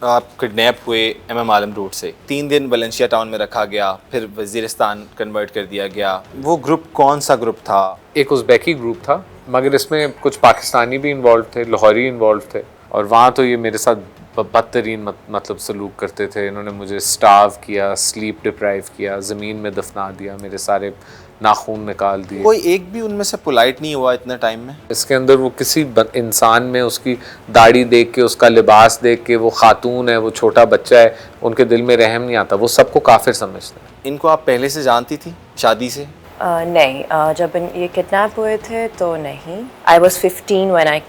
आप किडनैप हुए MM आलम road से, 3 दिन वलेंशिया टाउन में रखा गया, फिर वजीरिस्तान कन्वर्ट कर दिया गया। वो ग्रुप कौन सा ग्रुप था? एक उज़्बेकी ग्रुप था, मगर इसमें कुछ पाकिस्तानी भी इन्वॉल्व थे, लाहौरी इन्वॉल्व थे। और वहाँ तो ये मेरे साथ बदतरीन मतलब सलूक करते थे। इन्होंने मुझे स्टार्व किया, स्लीप डिप्राइव किया, ज़मीन में दफना दिया, मेरे सारे नाखून निकाल दिए। कोई एक भी उनमें से पोलाइट नहीं हुआ इतने टाइम में? इसके अंदर वो किसी इंसान में उसकी दाढ़ी देख के, उसका लिबास देख के, वो खातून है, वो छोटा बच्चा है, उनके दिल में रहम नहीं आता। वो सबको काफिर समझते हैं। इनको आप पहले से जानती थी शादी से? नहीं, जब ये किडनैप हुए थे तो नहीं। I was 15 when I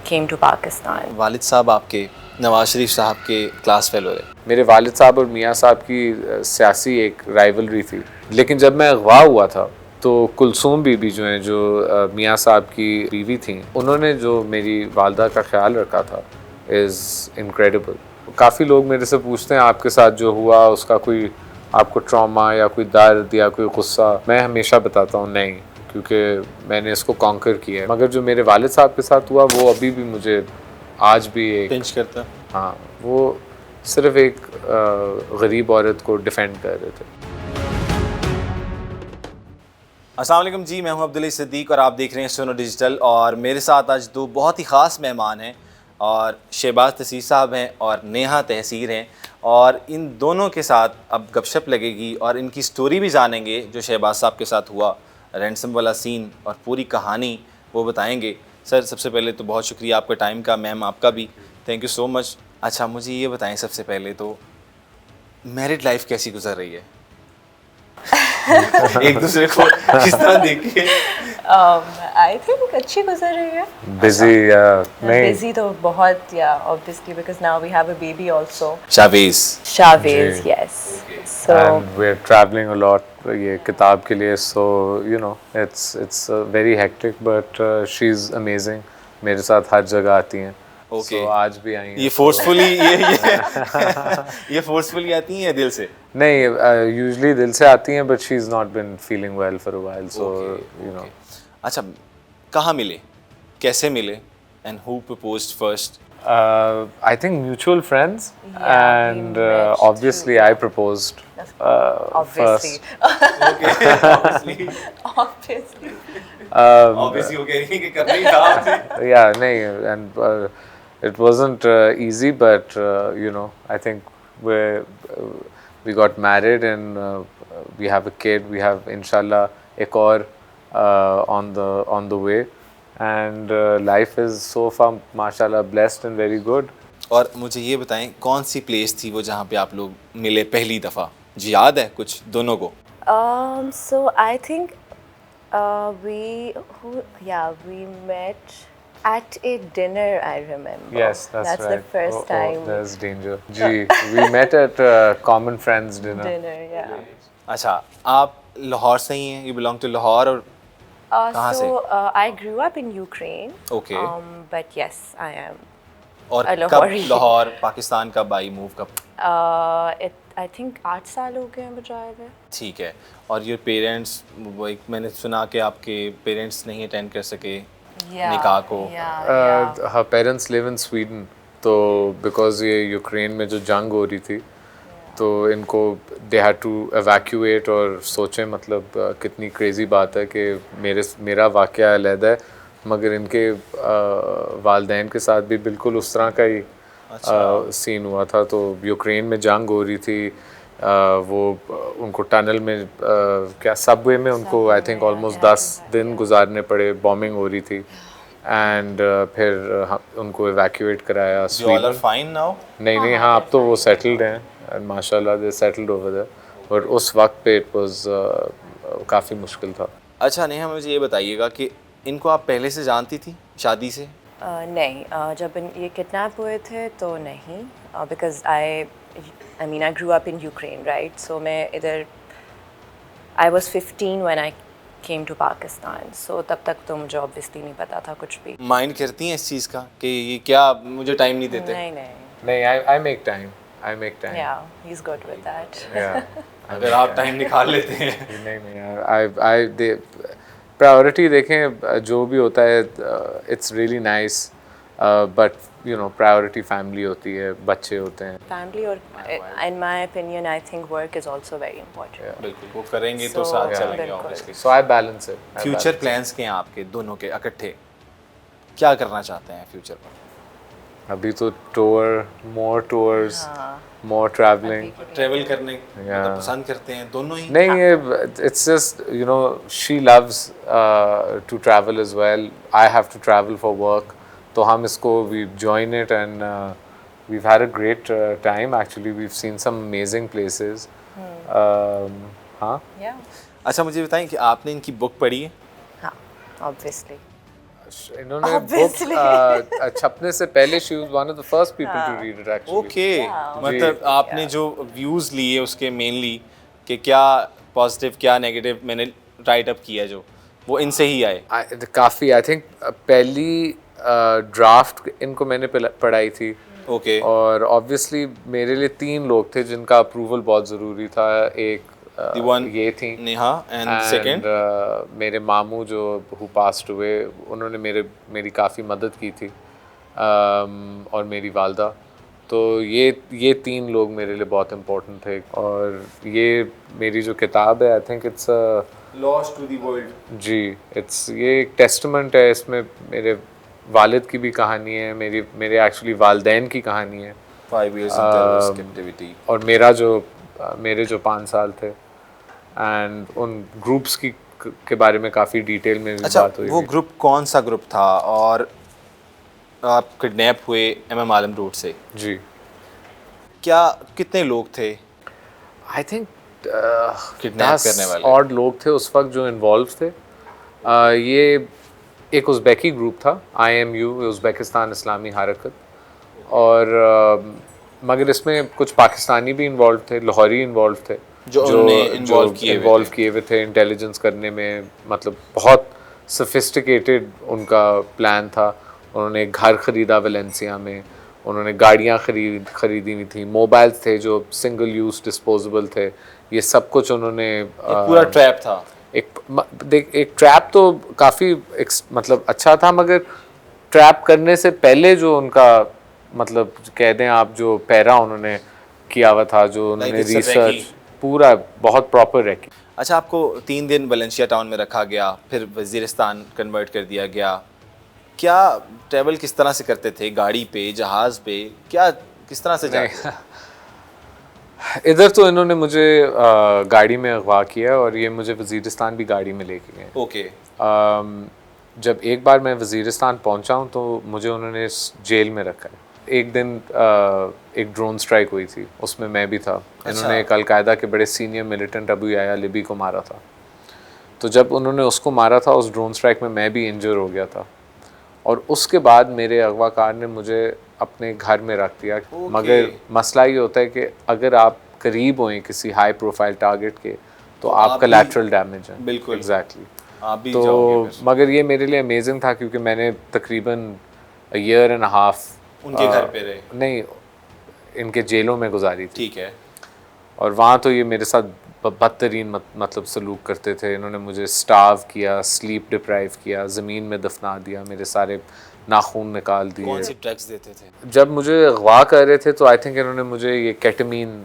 came to Pakistan. वालिद साहब आपके नवाज शरीफ साहब के क्लास फेलो रहे। मेरे वालिद साहब और मियाँ साहब की सियासी एक राइवलरी थी। लेकिन जब मैं अगवा हुआ था तो कुलसूम बीबी जो हैं, जो मियाँ साहब की बीवी थी, उन्होंने जो मेरी वालदा का ख्याल रखा था इज़ इनक्रेडिबल। काफ़ी लोग मेरे से पूछते हैं आपके साथ जो हुआ उसका कोई आपको ट्रॉमा या कोई दर्द या कोई गुस्सा। मैं हमेशा बताता हूँ नहीं, क्योंकि मैंने इसको कॉन्कर किया है। मगर जो मेरे वालिद साहब के साथ हुआ वो अभी भी मुझे आज भी एक पिंच करता। हाँ, वो सिर्फ एक गरीब औरत को डिफेंड कर रहे थे। अस्सलाम वालेकुम जी, मैं हूं अब्दुल सिद्दीक और आप देख रहे हैं सुनो डिजिटल। और मेरे साथ आज दो बहुत ही ख़ास मेहमान हैं, और शहबाज तसीर साहब हैं और नेहा तहसीर हैं। और इन दोनों के साथ अब गपशप लगेगी और इनकी स्टोरी भी जानेंगे जो शहबाज साहब के साथ हुआ, रैंसम वाला सीन और पूरी कहानी वो बताएंगे। सर, सबसे पहले तो बहुत शुक्रिया आपका टाइम का, मैम आपका भी थैंक यू सो मच। अच्छा, मुझे ये बताएं सबसे पहले तो मैरिड लाइफ कैसी गुजर रही है? एक दूसरे को किस तरह देख के? आई थिंक अच्छी गुजर रही है। बिजी नहीं, बिजी तो बहुत, या obviously because now we have a baby also. Shavez, yes. So and we're traveling a lot ये किताब के लिए, so you know it's very hectic but she's amazing। मेरे साथ हर जगह आती हैं। Okay. So आज भी आई हैं। ये फोर्सफुली ये फोर्सफुली आती हैं या दिल से? नहीं, यूजुअली दिल से आती हैं, but she's not been feeling well for a while, so you know। अच्छा, कहाँ मिले, कैसे मिले, and who proposed first? I think mutual friends, Yeah, and we met obviously I proposed obviously. first। Obviously वो कह रही है कि करना ही था आपसे। Yeah, नहीं, and it wasn't easy, but you know, I think we got married and we have a kid. We have inshallah एक और on the way, and life is so far mashallah blessed and very good। और मुझे ये बताएं कौन सी place थी वो जहाँ पे आप लोग मिले पहली दफ़ा? जी याद है कुछ दोनों को? So I think we met at a dinner, I remember. Yes, that's That's right। the first time. Oh, there's danger। Ji, we met at common friends dinner। Dinner, yeah. अच्छा, आप लाहौर से ही हैं? You belong to Lahore? और कहाँ से? I grew up in Ukraine. Okay. But yes, I am. और a कब Lahori। Lahore Pakistan कब आई, मूव कब? I think 8 साल हो गए हैं बजाए हुए। ठीक है। और योर पेरेंट्स, वो एक मैंने सुना कि आपके पेरेंट्स नहीं अटेंड कर सके निकाह को। her parents live in Sweden, तो because ये यूक्रेन में जो जंग हो रही थी तो इनको they had to evacuate। और सोचें मतलब कितनी क्रेज़ी बात है कि मेरा वाक़या अलग है, मगर इनके वालदैन के साथ भी बिल्कुल उस तरह का ही सीन हुआ था। तो यूक्रेन में जंग हो रही थी, वो उनको टनल में क्या सबवे में उनको आई थिंक ऑलमोस्ट 10 दिन गुजारने पड़े, बॉम्बिंग हो रही थी, एंड फिर उनको एवैक्यूएट कराया स्वीडन। Fine now? नहीं, हाँ, अब तो वो सेटल्ड हैं एंड माशाल्लाह they settled over there, but उस वक्त पे इट वाज काफ़ी मुश्किल था। अच्छा नेहा, मुझे ये बताइएगा कि इनको आप पहले से जानती थी शादी से? नहीं, जब ये किडनैप हुए थे तो नहीं, because I mean I grew up in Ukraine, right? So मैं इधर I was 15 when I came to Pakistan, so तब तक तो मुझे obviously नहीं पता था कुछ भी। माइंड करती हैं इस चीज़ का कि ये क्या मुझे टाइम नहीं देते? नहीं, I make time। yeah, he's good with that। Yeah। अगर आप टाइम निकाल लेते हैं। नहीं यार, प्रायोरिटी देखें जो भी होता है, it's really nice, but you know priority family होती है, बच्चे होते हैं। family or in my opinion I think work is also very important. बिल्कुल, वो करेंगे तो So, साथ चलेंगे बिल्कुल। Obviously. So I balance it. Future plans के हैं आपके दोनों के इकट्ठे, क्या करना चाहते हैं फ्यूचर में? अभी तो टूर, मोर टूर्स, हाँ, मोर ट्रैवलिंग। ट्रैवल करने Yeah. मतलब पसंद करते हैं दोनों ही? नहीं, ये it's just you know she loves to travel as well, I have to travel for work, तो हम इसको we join it and we've had a great time actually. We've seen some amazing places. हाँ yeah, अच्छा मुझे बताएं कि आपने इनकी बुक पढ़ी है? हाँ, obviously. इन्होंने Obviously. बुक छपने से पहले she was one of the first people to read it actually. Okay, Yeah. मतलब जी। आपने जो व्यूज़ लिए उसके मेनली कि क्या पॉजिटिव क्या नेगेटिव मैंने राइट अप किया जो वो इनसे ही आए? काफ़ी आई थिंक पहली ड्राफ्ट इनको मैंने पढ़ाई थी। ओके, और ऑब्वियसली मेरे लिए 3 लोग थे जिनका अप्रूवल बहुत ज़रूरी था। एक The one ये थी नेहा एंड सेकंड मेरे मामू जो हु पास्ड हुए, उन्होंने मेरी काफ़ी मदद की थी, और मेरी वालदा। तो ये 3 लोग मेरे लिए बहुत इम्पोर्टेंट थे। और ये मेरी जो किताब है I think it's lost to the world. जी, ये एक टेस्टमेंट है। इसमें मेरे वालिद की भी कहानी है, मेरे एक्चुअली वालदैन की कहानी है, 5 years in terrorist captivity। और मेरे जो 5 साल थे, एंड उन ग्रुप्स के बारे में काफ़ी डिटेल में भी अच्छा, बात हुई वो थी। ग्रुप कौन सा ग्रुप था और आप किडनैप हुए एमएम आलम रोड से, जी, क्या कितने लोग थे आई थिंक किडनैप करने वाले? और लोग थे उस वक्त जो इन्वॉल्व थे। ये एक उज़्बेकी ग्रुप था, IMU, उज़्बेकिस्तान इस्लामी हरकत, और मगर इसमें कुछ पाकिस्तानी भी इन्वॉल्व थे, लाहौरी इन्वॉल्व थे जो इन्वॉल्व किए हुए थे इंटेलिजेंस करने में। मतलब बहुत सोफिस्टिकेटेड उनका प्लान था। उन्होंने एक घर ख़रीदा वेलेंसिया में, उन्होंने गाड़ियाँ खरीदी हुई थी, मोबाइल्स थे जो सिंगल यूज़ डिस्पोजेबल थे, ये सब कुछ उन्होंने पूरा ट्रैप था। एक ट्रैप तो काफ़ी मतलब अच्छा था, मगर ट्रैप करने से पहले जो उनका मतलब कह दें आप जो पैरा उन्होंने किया हुआ था, जो उन्होंने it's a रिसर्च recce। पूरा बहुत प्रॉपर रखी। अच्छा, आपको 3 दिन वलेंशिया टाउन में रखा गया, फिर वज़ीरिस्तान कन्वर्ट कर दिया गया। क्या ट्रैवल किस तरह से करते थे? गाड़ी पे, जहाज़ पे, क्या किस तरह से जाते? इधर तो इन्होंने मुझे गाड़ी में अगवा किया, और ये मुझे वज़ीरिस्तान भी गाड़ी में लेके गए। ओके, जब एक बार मैं वज़ीरिस्तान पहुंचा हूं तो मुझे उन्होंने जेल में रखा है। एक दिन एक ड्रोन स्ट्राइक हुई थी, उसमें मैं भी था। इन्होंने एक अलकायदा के बड़े सीनियर मिलिटेंट अबू याया लिबी को मारा था। तो जब उन्होंने उसको मारा था, उस ड्रोन स्ट्राइक में मैं भी इंजर हो गया था, और उसके बाद मेरे अगवाकार ने मुझे अपने घर में रख दिया। मगर मसला ये होता है कि अगर आप करीब हों किसी हाई प्रोफाइल टारगेट के तो आपका लैटरल डैमेज है। बिल्कुल, एग्जैक्टली। आप भी तो जाओगे फिर। मगर ये मेरे लिए अमेजिंग था, क्योंकि मैंने तकरीबन 1.5 ईयर उनके घर पे रहे? नहीं, इनके जेलों में गुजारी थी। ठीक है। और वहाँ तो ये मेरे साथ बदतरीन मतलब सलूक करते थे। इन्होंने मुझे स्टार्व किया, स्लीप डिप्राइव किया, ज़मीन में दफना दिया, मेरे सारे नाखून निकाल दिए। कौन सी ड्रग्स देते थे? जब मुझे अगवा कर रहे थे तो आई थिंक इन्होंने मुझे ये केटामीन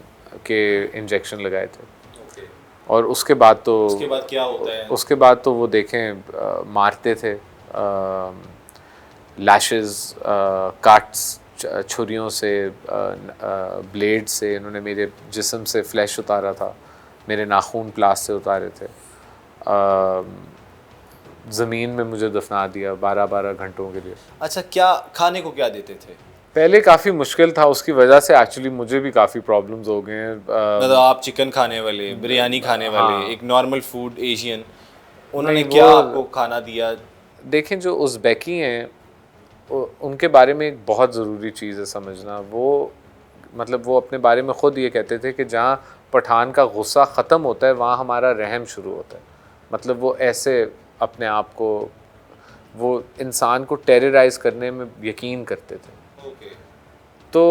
के इंजेक्शन लगाए थे। और उसके बाद क्या होता है? उसके बाद तो वो देखें मारते थे, लैशेस, कट्स, छुरियों से, ब्लेड से इन्होंने मेरे जिस्म से फ्लैश उतारा था, मेरे नाखून प्लास से उतारे थे, ज़मीन में मुझे दफना दिया 12-12 घंटों के लिए। अच्छा, क्या खाने को क्या देते थे? पहले काफ़ी मुश्किल था, उसकी वजह से एक्चुअली मुझे भी काफ़ी प्रॉब्लम्स हो गए हैं। मतलब आप चिकन खाने वाले, बिरयानी खाने वाले, हाँ। एक नॉर्मल फूड एशियन, उन्होंने नहीं, क्या आपको खाना दिया? देखें, जो उज़्बेकी हैं उनके बारे में एक बहुत ज़रूरी चीज़ है समझना। वो मतलब वो अपने बारे में ख़ुद ये कहते थे कि जहाँ पठान का गुस्सा ख़त्म होता है वहाँ हमारा रहम शुरू होता है। मतलब वो ऐसे अपने आप को, वो इंसान को टेरराइज़ करने में यकीन करते थे। तो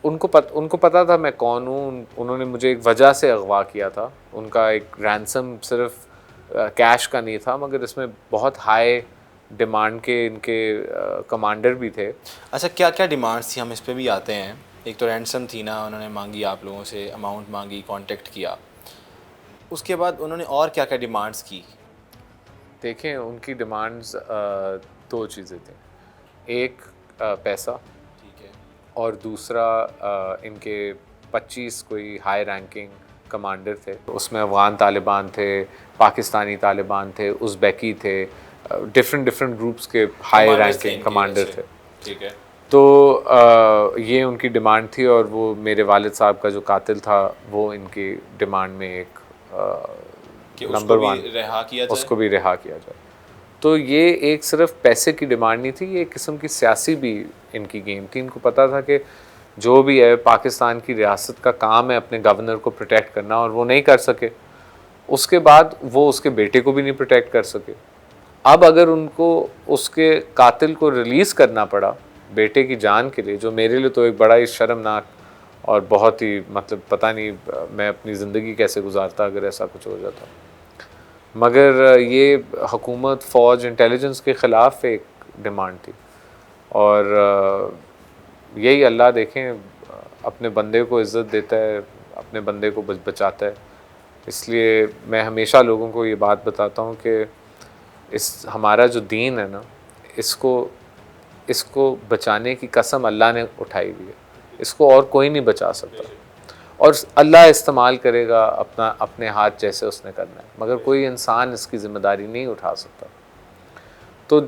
उनको पता था मैं कौन हूँ। उन्होंने मुझे एक वजह से अगवा किया था। उनका एक रैंसम सिर्फ कैश का नहीं था, मगर इसमें बहुत हाई डिमांड के इनके कमांडर भी थे। अच्छा, क्या क्या डिमांड्स थी, हम इस पे भी आते हैं। एक तो रैंसम थी ना, उन्होंने मांगी आप लोगों से, अमाउंट मांगी, कांटेक्ट किया, उसके बाद उन्होंने और क्या क्या डिमांड्स की? देखें, उनकी डिमांड्स दो चीज़ें थी। एक पैसा, ठीक है। और दूसरा इनके 25 कोई हाई रैंकिंग कमांडर थे। उसमें अफ़गान तालिबान थे, पाकिस्तानी तालिबान थे, उज़्बेकी थे, डिफरेंट ग्रुप्स के हाई रैंकिंग कमांडर थे। ठीक है। तो ये उनकी डिमांड थी, और वो मेरे वालिद साहब का जो कातिल था वो इनकी डिमांड में एक नंबर वन, रिहा किया जाए, उसको भी रिहा किया जाए। तो ये एक सिर्फ पैसे की डिमांड नहीं थी, ये एक किस्म की सियासी भी इनकी गेम थी। इनको पता था कि जो भी है पाकिस्तान की रियासत का काम है अपने गवर्नर को प्रोटेक्ट करना, और वो नहीं कर सके। उसके बाद वो उसके बेटे को भी नहीं प्रोटेक्ट कर सके। अब अगर उनको उसके कातिल को रिलीज़ करना पड़ा बेटे की जान के लिए, जो मेरे लिए तो एक बड़ा ही शर्मनाक और बहुत ही मतलब पता नहीं मैं अपनी ज़िंदगी कैसे गुजारता अगर ऐसा कुछ हो जाता। मगर ये हुकूमत, फ़ौज, इंटेलिजेंस के ख़िलाफ़ एक डिमांड थी। और यही अल्लाह देखें अपने बंदे को इज़्ज़त देता है, अपने बंदे को बचाता है। इसलिए मैं हमेशा लोगों को ये बात बताता हूँ कि इस हमारा जो दीन है ना, इसको बचाने की कसम अल्लाह ने उठाई हुई है। इसको और कोई नहीं बचा सकता, और अल्लाह इस्तेमाल करेगा अपने हाथ जैसे उसने करना है, मगर कोई इंसान इसकी ज़िम्मेदारी नहीं उठा सकता। तो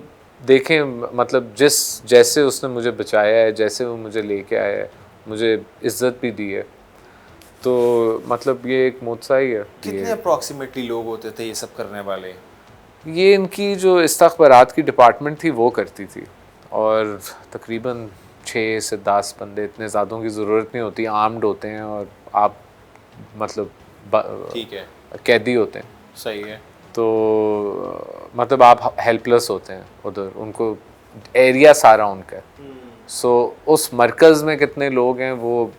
देखें, मतलब जैसे उसने मुझे बचाया है, जैसे वो मुझे लेके आया है, मुझे इज़्ज़त भी दी है, तो मतलब ये एक मोत्सा ही है। कितने अप्रॉक्सीमेटली लोग होते थे ये सब करने वाले? ये इनकी जो इस्तख़बारात की डिपार्टमेंट थी वो करती थी, और तकरीबन 6 से 10 बंदे, इतने ज़्यादा की ज़रूरत नहीं होती, आर्म्ड होते हैं, और आप मतलब ठीक है, कैदी होते हैं। सही है। तो मतलब आप हेल्पलेस होते हैं उधर, उनको एरिया सारा उनका है। सो उस मरकज़ में कितने लोग हैं वो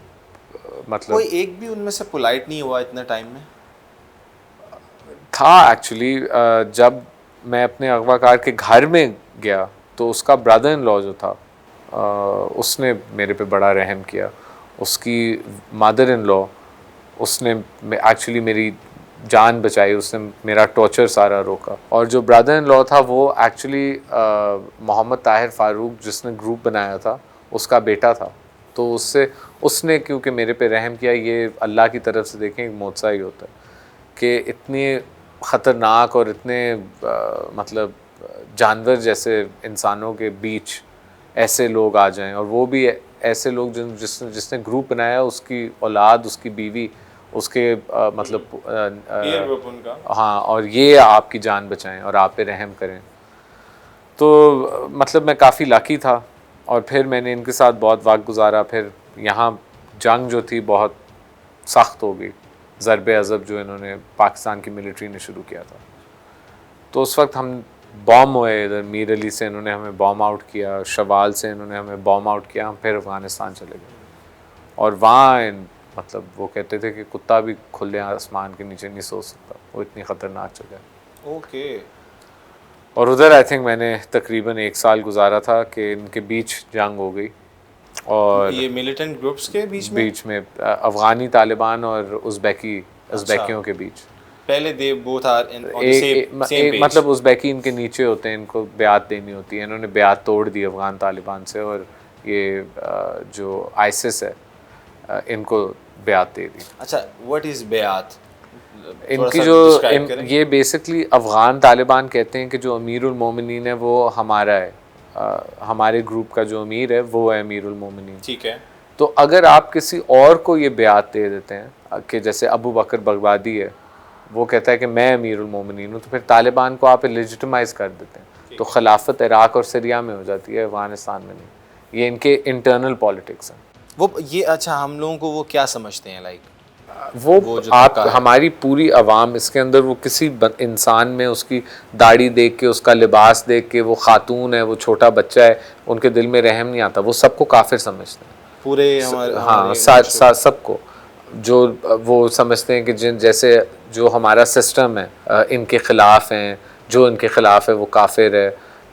मतलब कोई एक भी उनमें से पोलाइट नहीं हुआ इतने टाइम में? था एक्चुअली। जब मैं अपने अगवाकार के घर में गया तो उसका ब्रदर इन लॉ जो था उसने मेरे पे बड़ा रहम किया। उसकी मदर इन लॉ, उसने एक्चुअली मेरी जान बचाई, उसने मेरा टॉर्चर सारा रोका। और जो ब्रदर इन लॉ था वो एक्चुअली मोहम्मद ताहिर फ़ारूक जिसने ग्रुप बनाया था उसका बेटा था। तो उसने क्योंकि मेरे पे रहम किया, ये अल्लाह की तरफ से देखें एक मोत्सा ही होता है कि इतने ख़तरनाक और इतने मतलब जानवर जैसे इंसानों के बीच ऐसे लोग आ जाएं, और वो भी ऐसे लोग जिसने ग्रुप बनाया, उसकी औलाद, उसकी बीवी, उसके मतलब हाँ, और ये आपकी जान बचाएं और आप पे रहम करें। तो मतलब मैं काफ़ी लकी था, और फिर मैंने इनके साथ बहुत वक्त गुजारा। फिर यहाँ जंग जो थी बहुत सख्त हो गई, ज़रब अज़ब जो इन्होंने पाकिस्तान की मिलिट्री ने शुरू किया था। तो उस वक्त हम बॉम्ब हुए, इधर मीर अली से इन्होंने हमें बॉम्ब आउट किया, शवाल से इन्होंने हमें बॉम्ब आउट किया। हम फिर अफ़गानिस्तान चले गए, और वहाँ मतलब वो कहते थे कि कुत्ता भी खुले आसमान के नीचे नहीं सो सकता, वो इतनी ख़तरनाक जगह। ओके। और उधर आई थिंक मैंने तकरीबन 1 साल गुजारा था कि इनके बीच जंग हो गई। और ये मिलिटेंट ग्रुप्स के बीच में अफ़गानी तालिबान और उज़्बेकियों के बीच। पहले they both are on the same page. मतलब उज़्बेकी इनके नीचे होते हैं, इनको ब्यात देनी होती है। इन्होंने ब्यात तोड़ दी अफ़गान तालिबान से, और ये जो आईसिस है इनको ब्यात दे दी। अच्छा, व्हाट इज़ ब्यात? इनकी जो ये बेसिकली अफ़गान तालिबान कहते हैं कि जो अमीरुल मोमिनीन है वो हमारा है, हमारे ग्रुप का जो अमीर है वो है अमीरुल मोमिनीन। ठीक है। तो अगर आप किसी और को ये ब्यात दे देते हैं कि जैसे अबू बकर बगदादी है, वो कहता है कि मैं अमीरुल मोमिनीन हूँ, तो फिर तालिबान को आप लेजिटिमाइज़ कर देते हैं। तो खिलाफत इराक़ और सीरिया में हो जाती है, अफ़गानिस्तान में नहीं। ये इनके इंटरनल पॉलिटिक्स हैं। वो ये अच्छा, हम लोगों को वो क्या समझते हैं, लाइक वो आप हमारी पूरी आवाम इसके अंदर वो किसी इंसान में उसकी दाढ़ी देख के, उसका लिबास देख के, वो खातून है, वो छोटा बच्चा है, उनके दिल में रहम नहीं आता। वो सबको काफिर समझते हैं पूरे हाँ, सबको। जो वो समझते हैं कि जैसे जो हमारा सिस्टम है इनके ख़िलाफ़ हैं, जो इनके ख़िलाफ़ है वो काफिर है।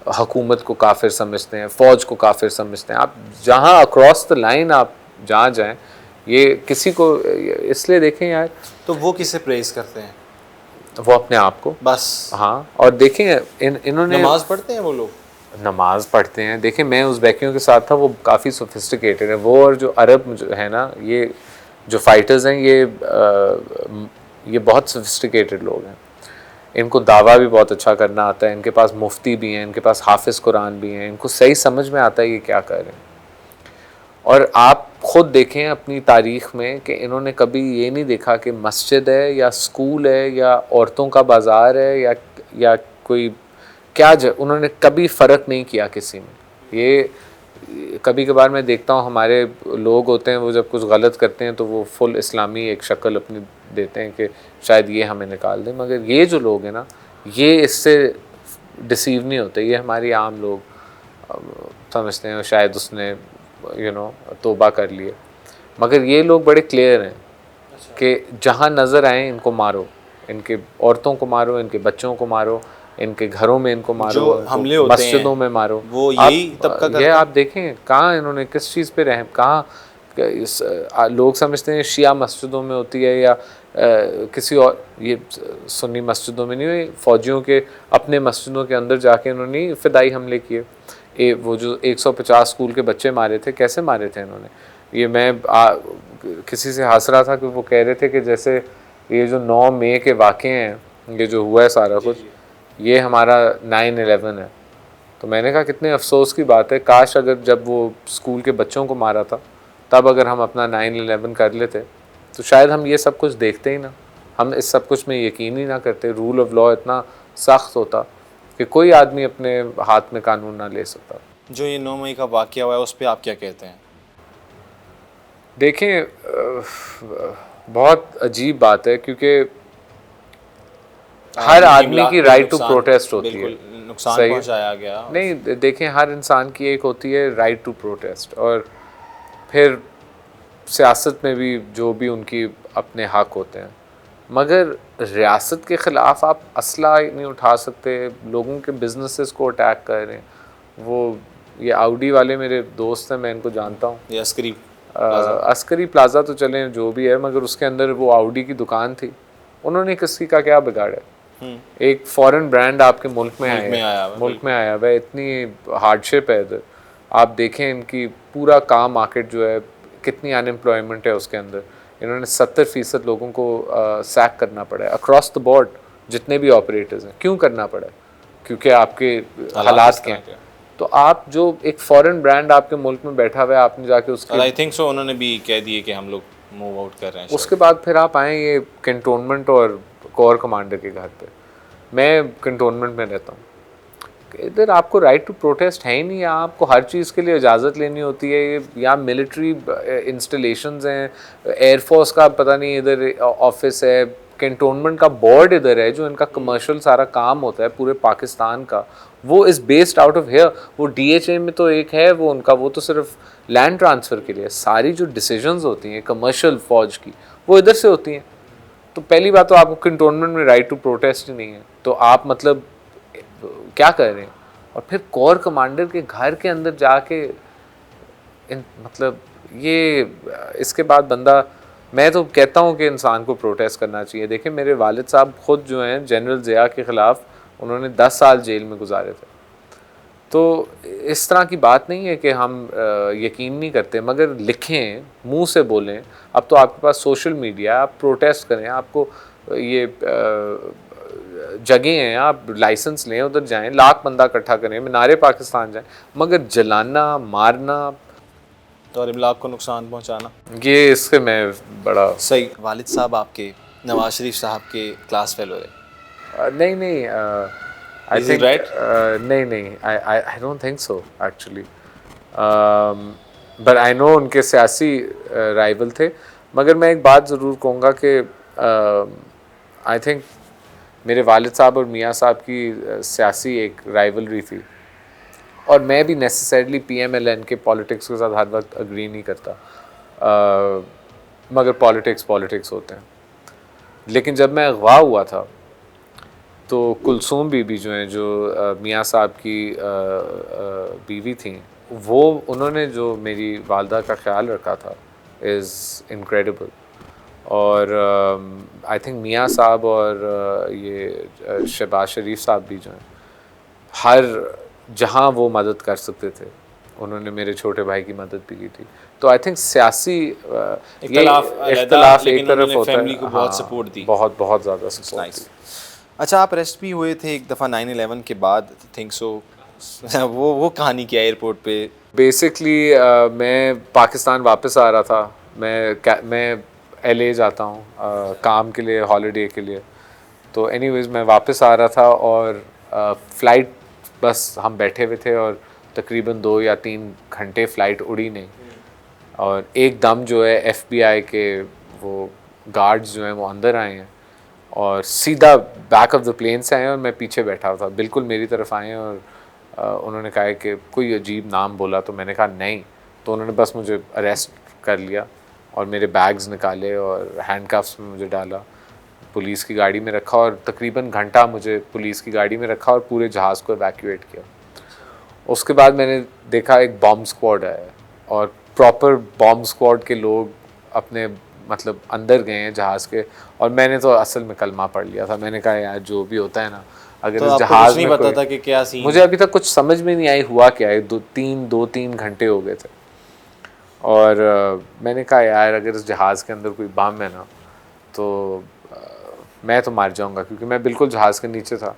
हुकूमत को काफिर समझते हैं, फ़ौज को काफिर समझते हैं। आप जहाँ अक्रॉस द लाइन आप जहाँ जाएं, ये किसी को इसलिए देखें यार, तो वो किसे प्रेज करते हैं? वो अपने आप को बस हाँ। और देखें इन्होंने नमाज पढ़ते हैं वो लोग? नमाज पढ़ते हैं। देखें मैं उज़्बेकियों के साथ था, वो काफ़ी सोफिस्टिकेटेड है वो, और जो अरब जो है ना, ये जो फाइटर्स हैं ये बहुत सोफिस्टिकेटेड लोग हैं। इनको दावा भी बहुत अच्छा करना आता है, इनके पास मुफ्ती भी हैं, इनके पास हाफिज़ कुरान भी हैं, इनको सही समझ में आता है ये क्या कर रहे हैं। और आप ख़ुद देखें अपनी तारीख़ में कि इन्होंने कभी ये नहीं देखा कि मस्जिद है या स्कूल है या औरतों का बाज़ार है या कोई क्या उन्होंने कभी फ़र्क नहीं किया किसी में। ये कभी कभार मैं देखता हूँ हमारे लोग होते हैं, वो जब कुछ गलत करते हैं तो वो फुल इस्लामी एक शक्ल अपनी देते हैं कि शायद ये हमें निकाल दें, मगर ये जो लोग हैं ना, ये इससे डिसीव नहीं होते। ये हमारी आम लोग समझते हैं शायद उसने तौबा कर लिए, मगर ये लोग बड़े क्लियर हैं कि जहाँ नज़र आए इनको मारो, इनके औरतों को मारो, इनके बच्चों को मारो, इनके घरों में इनको मारो, जो हमले होते हैं मस्जिदों में मारो। वो यही तबका करता है। आप देखें कहाँ इन्होंने किस चीज़ पे रहम, कहाँ लोग समझते हैं शिया मस्जिदों में होती है या किसी और, ये सुन्नी मस्जिदों में नहीं हुई, फ़ौजियों के अपने मस्जिदों के अंदर जाके इन्होंने फ़िदाई हमले किए। वो जो 150 स्कूल के बच्चे मारे थे, कैसे मारे थे इन्होंने? ये मैं किसी से हंस रहा था कि वो कह रहे थे कि जैसे ये जो 9 मई के वाक़े हैं, ये जो हुआ है सारा कुछ, ये हमारा 9/11 है। तो मैंने कहा कितने अफसोस की बात है, काश अगर जब वो स्कूल के बच्चों को मारा था तब अगर हम अपना 9/11 कर लेते तो शायद हम ये सब कुछ देखते ही ना, हम इस सब कुछ में यकीन ही ना करते। रूल ऑफ लॉ इतना सख्त होता कि कोई आदमी अपने हाथ में कानून ना ले सकता। जो ये 9 मई का वाक़या हुआ है उस पर आप क्या कहते हैं? देखें बहुत अजीब बात है, क्योंकि हर आदमी की राइट टू प्रोटेस्ट होती है। नुकसान पहुंचाया गया नहीं, देखें हर इंसान की एक होती है राइट टू प्रोटेस्ट, और फिर सियासत में भी जो भी उनकी अपने हक होते हैं, मगर रियासत के ख़िलाफ़ आप असला नहीं उठा सकते। लोगों के बिजनेसेस को अटैक कर रहे हैं। वो ये आउडी वाले मेरे दोस्त हैं, मैं इनको जानता हूँ। ये अस्करी प्लाज़ा तो चलें जो भी है, मगर उसके अंदर वो आउडी की दुकान थी, उन्होंने किसी का क्या बिगाड़ा? एक फॉरेन ब्रांड आपके मुल्क में आया हुआ है, इतनी हार्डशिप है इधर। आप देखें इनकी पूरा काम मार्केट जो है, कितनी अनएम्प्लॉयमेंट है उसके अंदर। इन्होंने 70% लोगों को सैक करना पड़ा है अक्रॉस द बोर्ड, जितने भी ऑपरेटर्स हैं। क्यों करना पड़ा? क्योंकि आपके हालात क्या हैं। तो आप जो एक फॉरेन ब्रांड आपके मुल्क में बैठा हुआ है, आपने जाके उसके आई थिंक सो उन्होंने भी कह दिए कि हम लोग मूव आउट कर रहे हैं। उसके बाद फिर आप आए ये कैंटोनमेंट और कोर कमांडर के घर पे। मैं कैंटोनमेंट में रहता हूँ, इधर आपको राइट टू प्रोटेस्ट है ही नहीं। आपको हर चीज़ के लिए इजाज़त लेनी होती है। यहाँ मिलिट्री इंस्टॉलेशंस हैं, एयरफोर्स का पता नहीं इधर ऑफिस है, कैंटोनमेंट का बोर्ड इधर है, जो इनका कमर्शियल सारा काम होता है पूरे पाकिस्तान का, वो is based out of here. वो DHA में तो एक है वो उनका, वो तो सिर्फ लैंड ट्रांसफ़र के लिए। सारी जो डिसीजंस होती हैं कमर्शियल फ़ौज की, वो इधर से होती हैं। तो पहली बात तो आपको कैंटोनमेंट में राइट टू प्रोटेस्ट ही नहीं है, तो आप मतलब क्या कर रहे हैं? और फिर कोर कमांडर के घर के अंदर जाके मतलब ये, इसके बाद बंदा, मैं तो कहता हूँ कि इंसान को प्रोटेस्ट करना चाहिए। देखिए मेरे वालिद साहब ख़ुद जो हैं जनरल ज़िया के ख़िलाफ़ उन्होंने 10 साल जेल में गुजारे थे। तो इस तरह की बात नहीं है कि हम यकीन नहीं करते, मगर लिखें, मुंह से बोलें। अब तो आपके पास सोशल मीडिया, आप प्रोटेस्ट करें, आपको ये जगह हैं, आप लाइसेंस लें, उधर जाएं, लाख बंदा इकट्ठा करें, मीनारे पाकिस्तान जाएं, मगर जलाना, मारना और इमलाक को नुकसान पहुंचाना, ये इससे मैं बड़ा सही। वालिद साहब आपके नवाज शरीफ साहब के क्लास फेलो है? नहीं, आई थिंक नहीं, I don't think so actually, but I know उनके सियासी राइवल थे। मगर मैं एक बात ज़रूर कहूँगा कि आई थिंक मेरे वालिद साहब और मियाँ साहब की सियासी एक राइवलरी थी, और मैं भी नेसेसरली PMLN के पॉलिटिक्स के साथ हर वक्त अग्री नहीं करता, मगर पॉलिटिक्स होते हैं। लेकिन जब मैं अगवा हुआ था तो कुलसूम बीबी जो हैं, जो मियाँ साहब की बीवी थी, वो उन्होंने जो मेरी वालदा का ख्याल रखा था इज़ इनक्रेडिबल। और आई थिंक मियाँ साहब और ये शहबाज शरीफ साहब भी जो हैं, हर जहाँ वो मदद कर सकते थे उन्होंने मेरे छोटे भाई की मदद भी की थी। तो आई थिंक सियासी इख्तलाफ एक तरफ होता फैमिली है, को बहुत सपोर्ट दी। बहुत बहुत ज़्यादा सपोर्ट नाइस। दी। अच्छा, आप अरेस्ट भी हुए थे एक दफ़ा 9/11 के बाद, थिंक सो। वो कहानी क्या है एयरपोर्ट पे? बेसिकली मैं पाकिस्तान वापस आ रहा था। मैं LA जाता हूँ काम के लिए, हॉलिडे के लिए। तो एनीवेज़ मैं वापस आ रहा था और फ़्लाइट, बस हम बैठे हुए थे और तकरीबन 2 या 3 घंटे फ़्लाइट उड़ी नहीं। और एकदम जो है FBI के वो गार्ड्स जो हैं वो अंदर आए हैं और सीधा बैक ऑफ द प्लेन से आए हैं और मैं पीछे बैठा हुआ था, बिल्कुल मेरी तरफ आए हैं। और उन्होंने कहा कि कोई अजीब नाम बोला, तो मैंने कहा नहीं। तो उन्होंने बस मुझे अरेस्ट कर लिया और मेरे बैग्स निकाले और हैंडकफ्स में मुझे डाला, पुलिस की गाड़ी में रखा और तकरीबन घंटा मुझे पुलिस की गाड़ी में रखा और पूरे जहाज़ को एवैक्यूएट किया। उसके बाद मैंने देखा एक बॉम्ब स्क्वाड आया और प्रॉपर बॉम्ब स्क्वाड के लोग अपने मतलब अंदर गए हैं जहाज़ के। और मैंने तो असल में कलमा पढ़ लिया था। मैंने कहा यार जो भी होता है ना, अगर तो इस आपको जहाज़ कुछ नहीं में पता था कि क्या सीन? मुझे अभी तक कुछ समझ में नहीं आई हुआ क्या है। 2-3 घंटे हो गए थे और मैंने कहा यार अगर इस जहाज़ के अंदर कोई बम है ना तो मैं तो मार जाऊंगा, क्योंकि मैं बिल्कुल जहाज़ के नीचे था।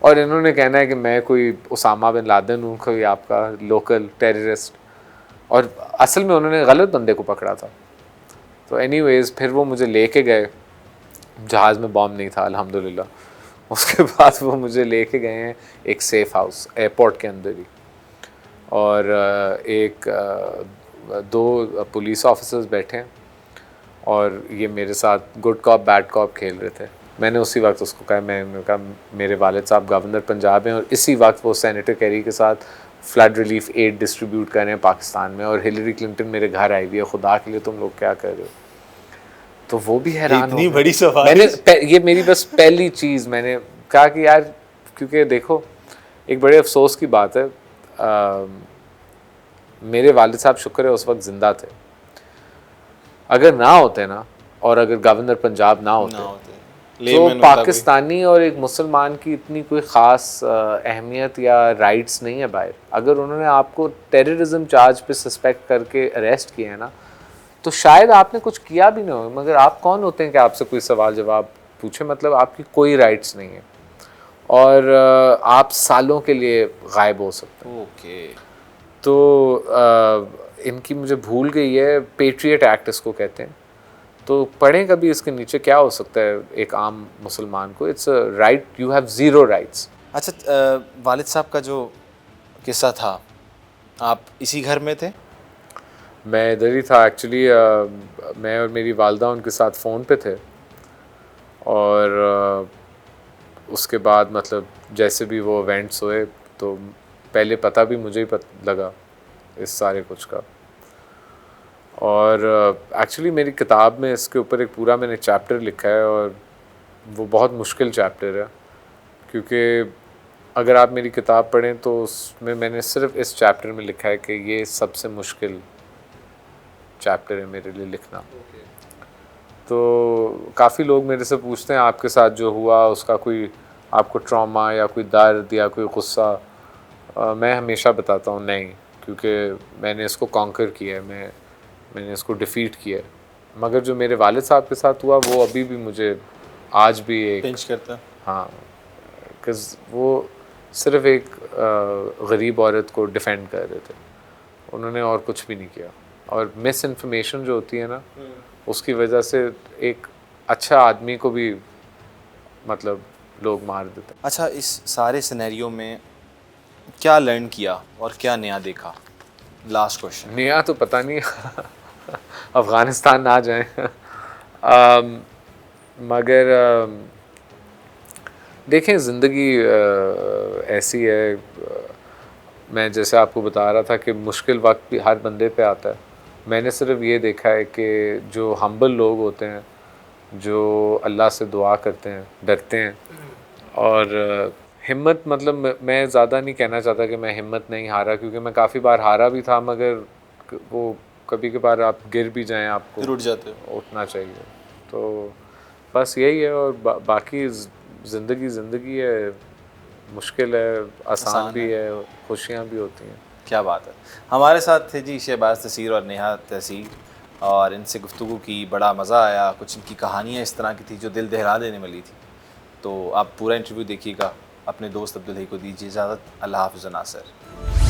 और इन्होंने कहना है कि मैं कोई उसामा बिन लादेन हूँ, कोई आपका लोकल टेररिस्ट, और असल में उन्होंने गलत बंदे को पकड़ा था। तो एनीवेज़ फिर वो मुझे लेके गए, जहाज़ में बॉम्ब नहीं था अल्हम्दुलिल्लाह। उसके बाद वो मुझे लेके गए हैं एक सेफ़ हाउस एयरपोर्ट के अंदर ही। और दो पुलिस ऑफिसर्स बैठे हैं और ये मेरे साथ गुड कॉप बैड कॉप खेल रहे थे। मैंने उसी वक्त उसको कहा, मैंने कहा मेरे वालिद साहब गवर्नर पंजाब हैं और इसी वक्त वो सेनेटर कैरी के साथ फ्लड रिलीफ एड डिस्ट्रीब्यूट कर रहे हैं पाकिस्तान में, और हिलरी क्लिंटन मेरे घर आई हुई है, खुदा के लिए तुम लोग क्या कर रहे हो। तो वो भी हैरान इतनी हो गए। बड़ी सफाई। ये मेरी बस पहली चीज़ मैंने कहा कि यार, क्योंकि देखो एक बड़े अफसोस की बात है, मेरे वालिद साहब शुक्र है उस वक्त ज़िंदा थे। अगर ना होते ना, और अगर गवर्नर पंजाब ना होते तो पाकिस्तानी और एक मुसलमान की इतनी कोई ख़ास अहमियत या राइट्स नहीं है बाहर। अगर उन्होंने आपको टेररिज्म चार्ज पे सस्पेक्ट करके अरेस्ट किया है ना, तो शायद आपने कुछ किया भी ना हो, मगर आप कौन होते हैं कि आपसे कोई सवाल जवाब पूछे। मतलब आपकी कोई राइट्स नहीं है और आप सालों के लिए गायब हो सकते हैं। ओके। तो इनकी मुझे भूल गई है, पेट्रियट एक्ट इसको कहते हैं। तो पढ़ें कभी इसके नीचे क्या हो सकता है एक आम मुसलमान को। It's a right, you have zero rights. अच्छा, वालिद साहब का जो किस्सा था, आप इसी घर में थे? मैं इधर ही था एक्चुअली। मैं और मेरी वालदा उनके साथ फ़ोन पे थे और उसके बाद मतलब जैसे भी वो इवेंट्स हुए तो पहले पता भी मुझे ही लगा इस सारे कुछ का। और एक्चुअली मेरी किताब में इसके ऊपर एक पूरा मैंने चैप्टर लिखा है और वो बहुत मुश्किल चैप्टर है, क्योंकि अगर आप मेरी किताब पढ़ें तो उसमें मैंने सिर्फ इस चैप्टर में लिखा है कि ये सबसे मुश्किल चैप्टर है मेरे लिए लिखना। तो काफ़ी लोग मेरे से पूछते हैं आपके साथ जो हुआ उसका कोई आपको ट्रॉमा या कोई दर्द या कोई गुस्सा। मैं हमेशा बताता हूँ नहीं, क्योंकि मैंने इसको कॉन्कर किया है, मैंने इसको डिफ़ीट किया है। मगर जो मेरे वालिद साहब के साथ हुआ वो अभी भी मुझे आज भी एक पिंच करता। हाँ, बिकॉज़ वो सिर्फ एक गरीब औरत को डिफेंड कर रहे थे, उन्होंने और कुछ भी नहीं किया। और मिस इन्फॉर्मेशन जो होती है ना, उसकी वजह से एक अच्छा आदमी को भी मतलब लोग मार देते हैं। अच्छा, इस सारे सिनेरियो में क्या लर्न किया और क्या नया देखा? Last question. नया तो पता नहीं अफ़गानिस्तान ना जाएं मगर देखें ज़िंदगी ऐसी है। मैं जैसे आपको बता रहा था कि मुश्किल वक्त भी हर बंदे पे आता है। मैंने सिर्फ ये देखा है कि जो हम्बल लोग होते हैं, जो अल्लाह से दुआ करते हैं, डरते हैं, और हिम्मत मतलब मैं ज़्यादा नहीं कहना चाहता कि मैं हिम्मत नहीं हारा, क्योंकि मैं काफ़ी बार हारा भी था, मगर वो कभी कभार आप गिर भी जाएं आपको फिर उठ जाते हो। उठना चाहिए। तो बस यही है। और बाकी ज़िंदगी है, मुश्किल है, आसान भी है, खुशियाँ भी होती हैं। क्या बात है। हमारे साथ थे जी शहबाज तसीर और नेहा तहसीर, और इनसे गुफ्तगू की, बड़ा मज़ा आया। कुछ इनकी कहानियाँ इस तरह की थी जो दिल दहला देने वाली थी। तो आप पूरा इंटरव्यू देखिएगा। अपने दोस्त अब्दुल हई को दीजिए इजाज़त। अल्लाह हाफ़िज़ नासिर।